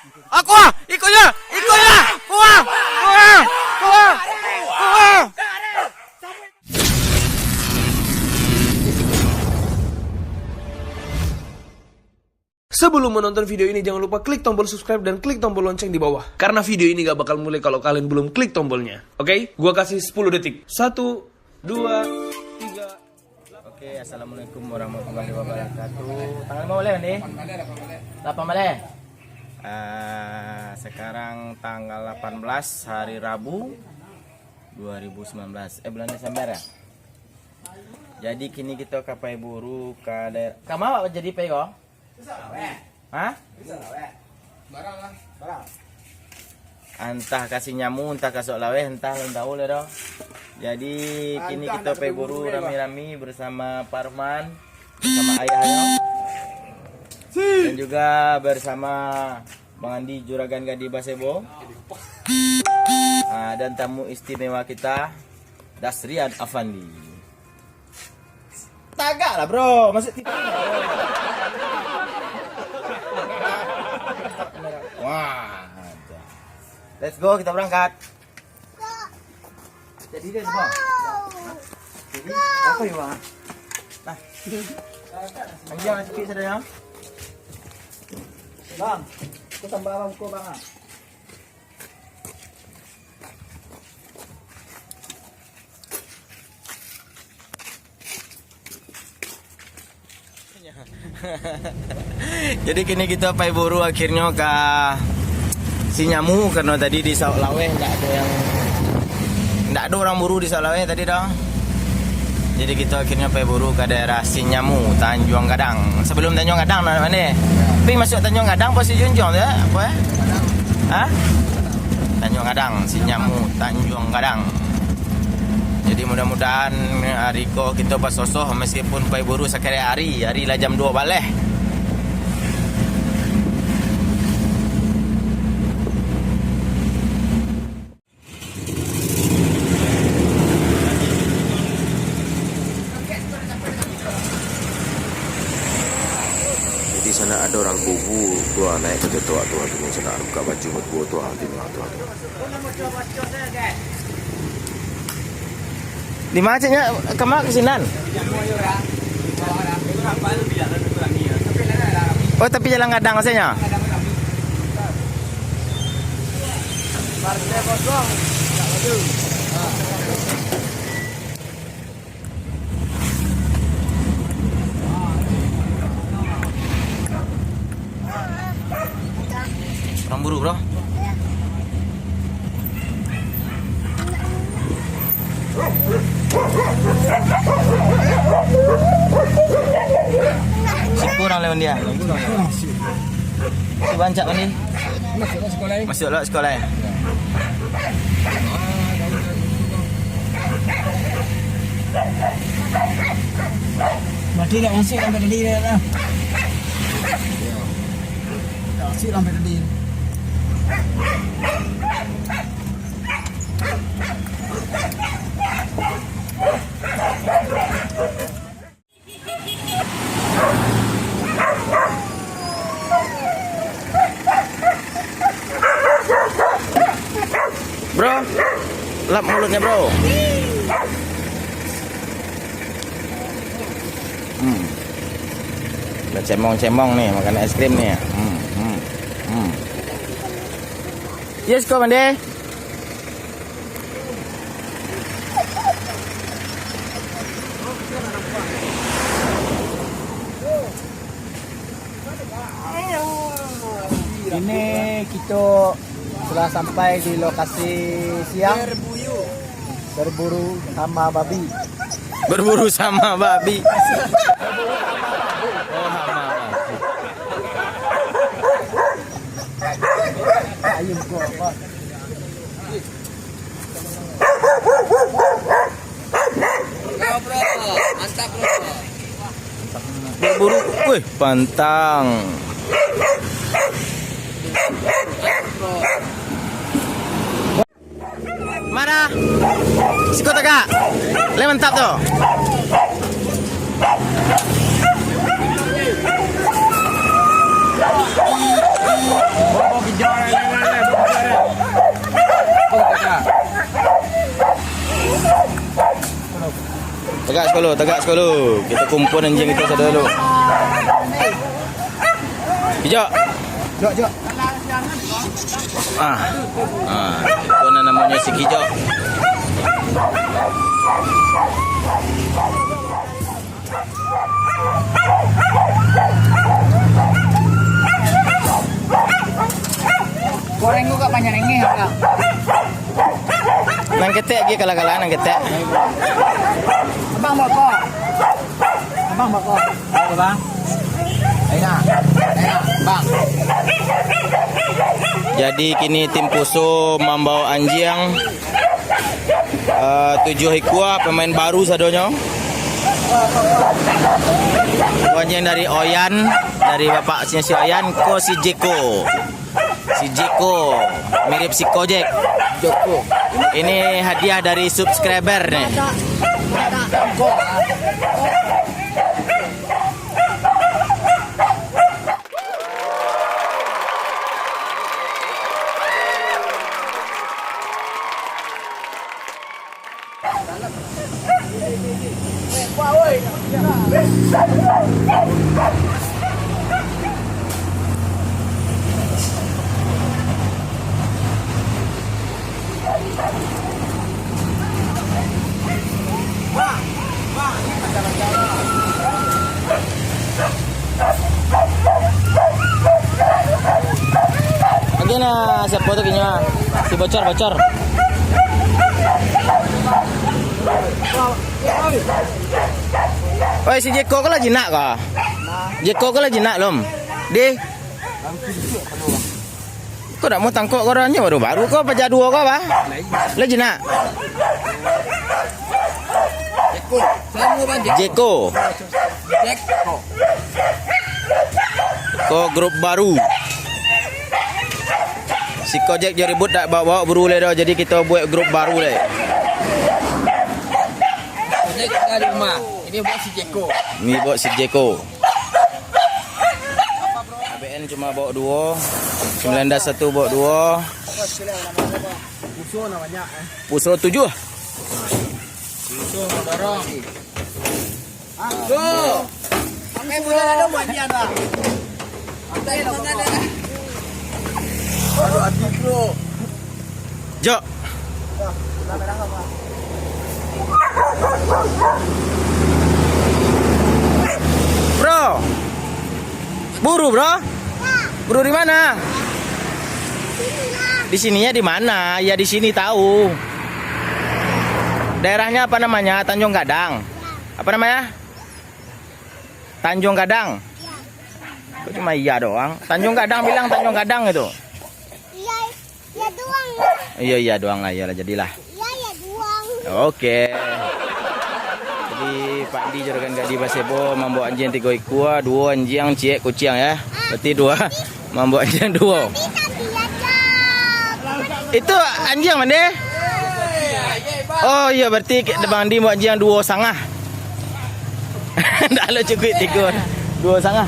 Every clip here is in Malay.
Aku ah, ikutnya. Kuah. Sebelum menonton video ini, jangan lupa klik tombol subscribe dan klik tombol lonceng di bawah. Karena video ini gak bakal mulai kalau kalian belum klik tombolnya. Oke? Gua kasih 10 detik. 1, 2, 3. Oke, assalamualaikum warahmatullahi wabarakatuh. Tanggal mau boleh nih? 8 boleh. Sekarang tanggal 18 hari Rabu 2019. Bulan Desember ya. Jadi kini kita kapai buru ke daerah. Kamu apa jadi pego? Hah? Barang. Entah kasih nyamu, entah kasih laweh, entah lendau ledo. Jadi kini kita pergi buru rami-rami bersama Parman, bersama ayahnya, dan juga bersama Bang Andi Juragan Gadi Basebo, dan tamu istimewa kita Dasrian Afandi. Tagak lah bro, masuk TV. Wah, let's go, kita berangkat. Jadi dia semua. Jadi apa ya bang? Nah, panjang sikit saja ya. Bang, aku tambah abang ko bang. Jadi kini kita pai buru akhirnya ke Sinyamu karena tadi di Sauk Laweh nggak ada orang buru di Sauk Laweh tadi dah. Jadi kita akhirnya pai buru ke daerah Sinyamu, Tanjung Gadang. Sebelum Tanjung Gadang mana? Tapi masuk Tanjung Gadang pasti Junjung ya, apa ya? Hah? Tanjung Gadang, Sinyamu, Tanjung Gadang. Jadi mudah-mudahan hari ko kita pasosoh meskipun pai buru sekali hari lah jam 2 balik. Di sana ada orang kubu tua naik ke tua tu sana buka baju buat tua tua. Di mana caknya kemak kesinan? Oh tapi jalan Gadang rasanya. Orang buru bro. Kurang lewat dia. Si bancak ni. Masuk sekolah. Ya. Mati dah masih sampai tadi dah. Masih sampai tadi. Bro, lap mulutnya bro. Udah cemong nih makan es krim nih. Yes kok Mande. Ini kita telah sampai di lokasi siang. Berburu sama babi. Berburu sama babi. Oh sama babi. Ayam ko apa? Bro, mantap bro. Berburu, wih pantang. Mana? Sikot agak. Le mantap tu. tegak sekali. Kita kumpul anjing kita sada dulu. Hijau. Jok. Itu namanya si hijau. Goreng juga banyak ini ya. Nang ketek lagi kalah-kalah nang ketek. Abang bakok. Ayo bang. Ayo, bang. Jadi kini tim Puso membawa anjing 7 ekor pemain baru sadonya. Anjing dari Oyan, dari bapak si Oyan ko si Jeko. Si Jeko mirip si Kojek. Joko. Ini hadiah dari subscriber nih. Lagi na siapa tuh kayaknya si bocor. Oi si Jeko kau lagi nak kah? Jeko kau lagi nak lom? Di? Kau tak mau tangkuk kau orangnya baru kau pajak dua kau apa? Lagi nak? Jeko. Kau grup baru. Si Kojek je ribut tak bawa buru le dah, jadi kita buat grup baru le. Kojek dari rumah. Ini buat si Jeko. Ni buat si Jeko. ABN cuma bawa 2. 911 bawa 2. Puso namanya. Puso 7. Puso dorong. Go. Pakai bola ada buat dia dah. Pakai ada. Aduh hati bro. Jok. Bro. Buru bro. Buru di mana? Di sininya di mana? Ya di sini tahu. Daerahnya apa namanya? Tanjung Gadang. Apa namanya? Tanjung Gadang. Kok cuma iya doang? Tanjung Gadang bilang Tanjung Gadang itu. Ya doang. Iya doang lah, iyalah jadilah. Ya doang. Oke. Jadi Pak Di juragan Gadi Basebo membawa anjing 3 ekor, 2 anjing ciek kucing ya. Berarti 2 membawa anjing 2. Itu anjing mana? Oh iya berarti Bang Di bawa anjing 2,5. Ndak lo cukup 3. 2,5.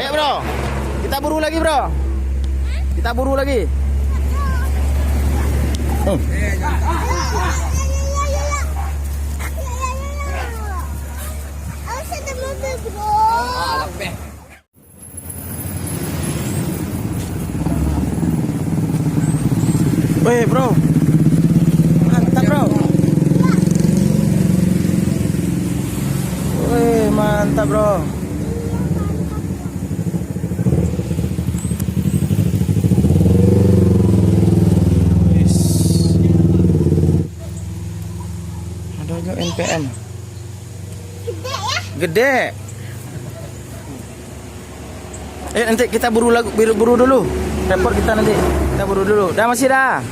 Ayo bro. Kita buru lagi bro. Kita buru lagi. Weh bro. Mantap bro. Weh mantap bro. NPM gede. Nanti kita buru dulu. Report kita nanti. Kita buru dulu. Dah masih dah.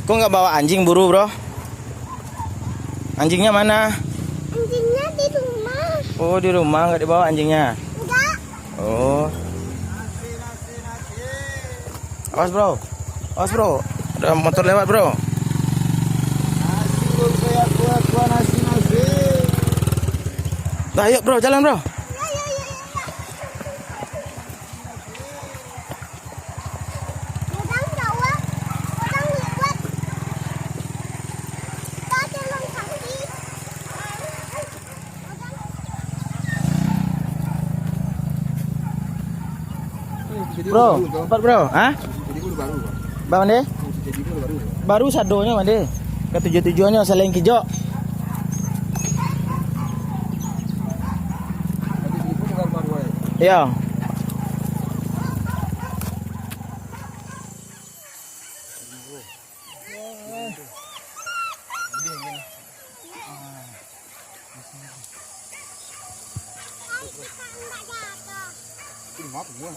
Kok nggak bawa anjing buru bro? Anjingnya mana? Anjingnya di rumah. Oh di rumah nggak dibawa anjingnya? Enggak. Oh. Awas bro, ada motor lewat bro. Dah yuk bro, jalan bro. Bro, cepat bro. Hah? Bang Mande? Baru sadonya Mande. Ketujuannya saling kijok. Iya.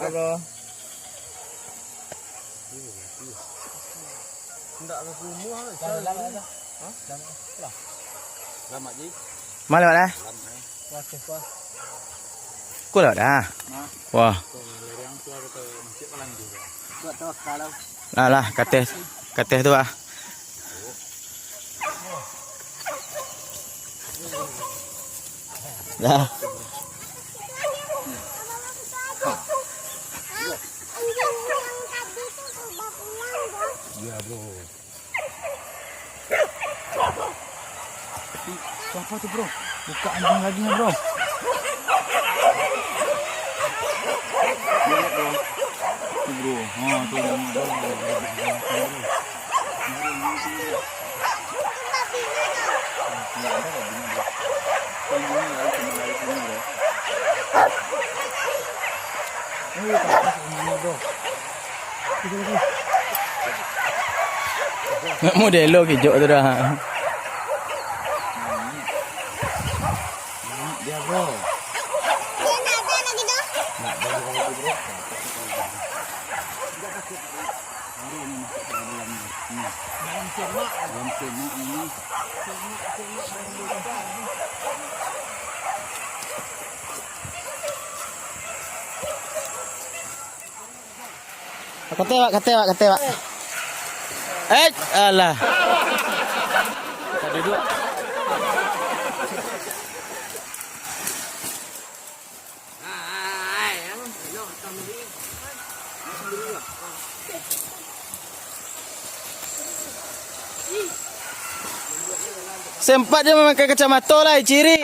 Bro. Mana mana? Kau lewat dah. Wah. Lah, kateh tu ah. Dah. Apa tu bro? Buka anjing lagi nya bro. Bro, tu modelo kijok tu dah. Dia bro. Dia nak ada lagi dah. Nak ada lagi bro. Kata pak. Alah. Kita duduk. Sempat dia memakai kacamata lah, ciri.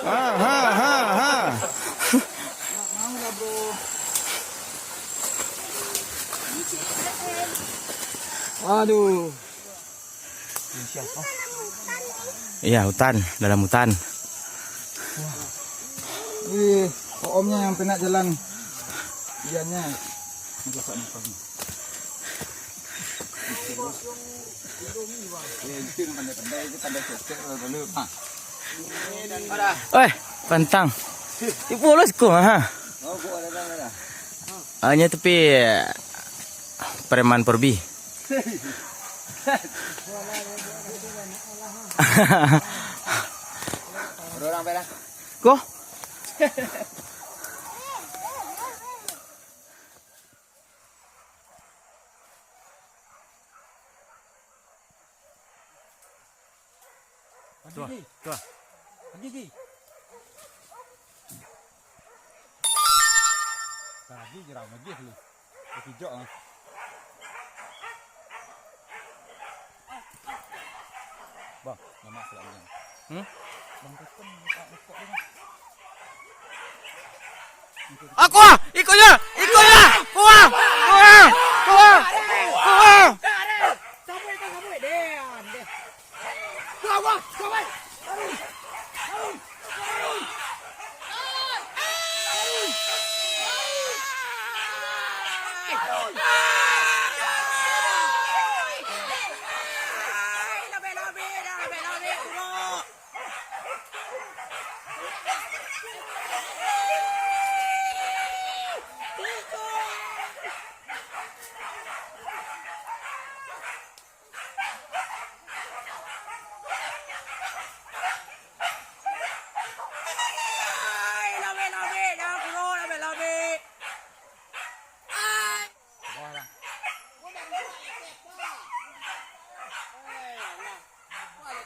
Ha. Aduh. Iya, hutan, dalam hutan. Omnya yang pernah jalan. Iannya. Oi, pantang. Ibu los ko ha. Hanya tepi preman perbi. Orang pera. Ko. Tuh. Gigi. Tadi jerang lagi tu. Kijok ah. Bang, nama selangnya. Bang Kusum minta nekok dia. Aku ah, ikutnya. Kuah.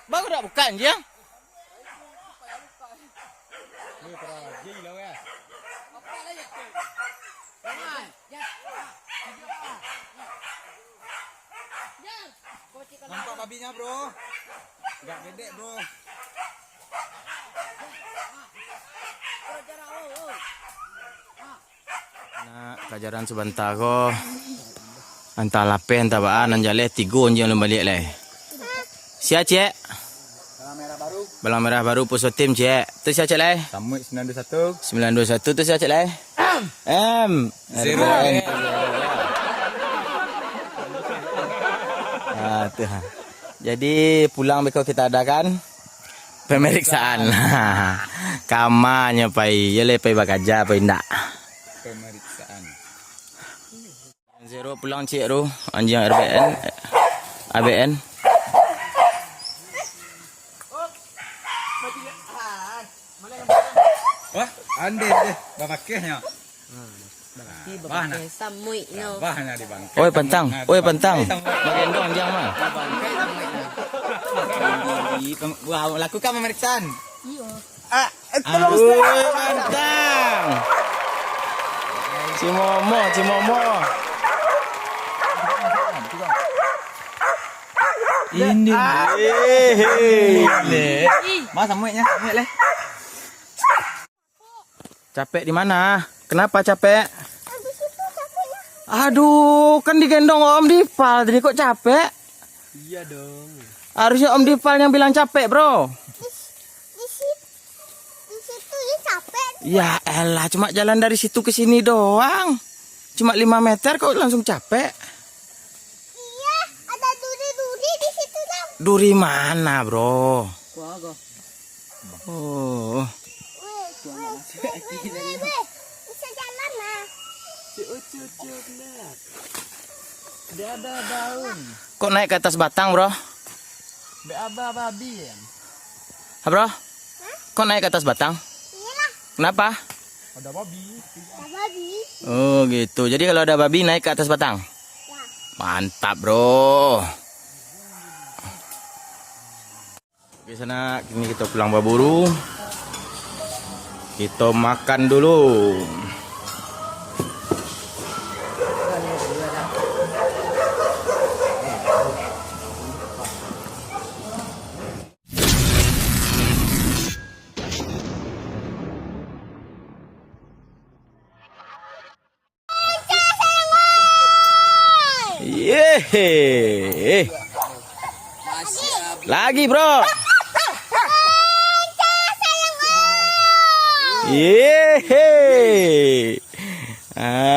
Baru dah buka anjing. Nampak babinya, bro? Enggak gede, bro. Nak kajaran sebentar ko. Antah lapeh antah baan anjale tigo anjing lu balik leh. Sia cek. Balang merah baru puso tim cek. Tu sia cek leh. Samui 921. 921 tu sia cek leh. Zero. Tuh. Jadi pulang beko kita adakan pemeriksaan. Kamanya pai, yele pai bakaja pai ndak. Pemeriksaan. Zero pulang cik ru anjing RBN ABN. Wah, ande deh, babakehnya. Samui no. Bahnya di bangkai. Oi pentang, Magendong anjing mah. Wah, lakukan pemeriksaan. Oi pentang. Cimomo. Ini. Mas samuinya, leh. Capek di mana? Kenapa capek? Aduh, kan digendong Om Dipal, jadi kok capek? Iya dong. Harusnya Om Dipal yang bilang capek, bro. Di situ ya capek. Ya elah, cuma jalan dari situ ke sini doang. Cuma 5 meter kok langsung capek. Iya, ada duri-duri di situ dong. Duri mana, bro? Oh. Bisa jalan lah. Kok naik ke atas batang, bro? Babi. Ha, bro? Kok naik ke atas batang? Iyalah, Kenapa? Ada babi. ada babi. Oh, gitu. Jadi kalau ada babi naik ke atas batang? Ya. Mantap, bro. Oke, sana kini kita pulang Baburu. Kita makan dulu. Yeay. Lagi, bro. Yeay.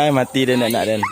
Mati dan nak dan.